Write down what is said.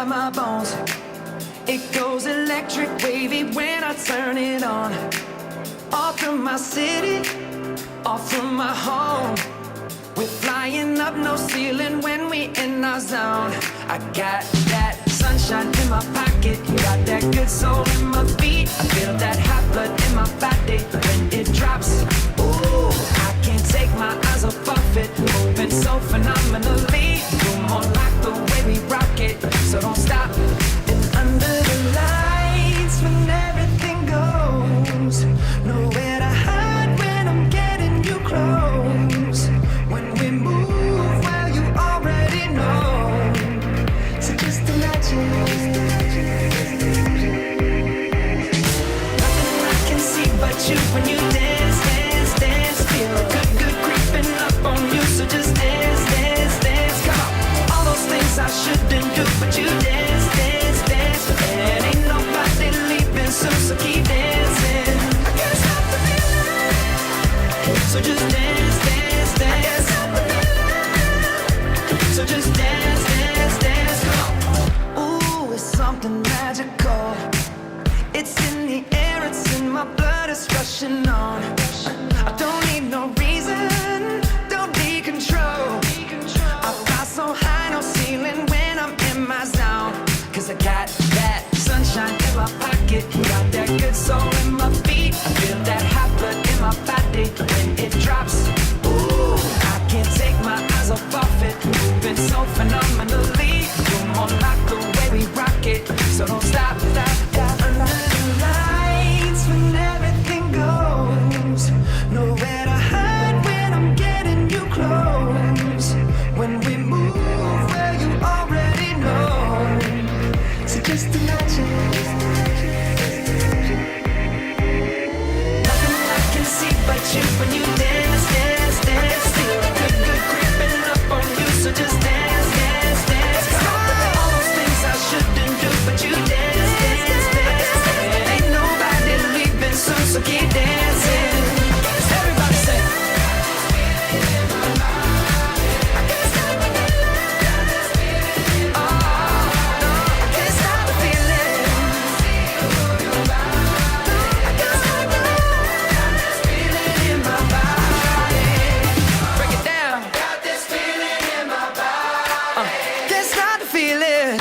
inside my bones. It goes electric wavy when I turn it on. All through my city, all through my home. We're flying up, no ceiling when we in our zone. I got that sunshine in my pocket, got that good soul in my feet. I feel that hot blood in my body when it drops. Ooh, I can't take my eyes off it, moving so phenomenally. You're more like the way we rock it, so don't stop. And under the lights when everything goes, nowhere to hide when I'm getting you close. When we move, well, you already know. So just imagine. Nothing I can see but you when you dance, dance, dance. Feel good, good creeping up on you. So just dance, dance, dance. Come on. All those things I shouldn't do, but you dance, dance, dance. And ain't nobody leaving soon, so keep dancing. I can't stop the feeling. So just dance, dance, dance. So just dance, dance, dance. Come on. Ooh, it's something magical. It's in the air, it's in my blood, it's rushing on. I don't need no reason, don't need control. I fly so high, no ceiling when I'm in my zone. Cause I got that sunshine in my pocket, got that good soul in my feet. I feel that hot blood in my body when it drops. Ooh, I can't take my eyes off it, moving so phenomenally. You're more like the way we rock it, so don't stop, stop, stop. Under the lights when everything goes, nowhere to hide when I'm getting you close. When we move, well, you already know. So just imagine. Nothing I can see but you when you dance, dance, dance. Feel good, good creeping up on you. So just dance, dance, dance. All those things I shouldn't do, but you dance, dance, dance. And ain't nobody leaving soon, so keep dancing. Everybody say. Can't stop the feeling.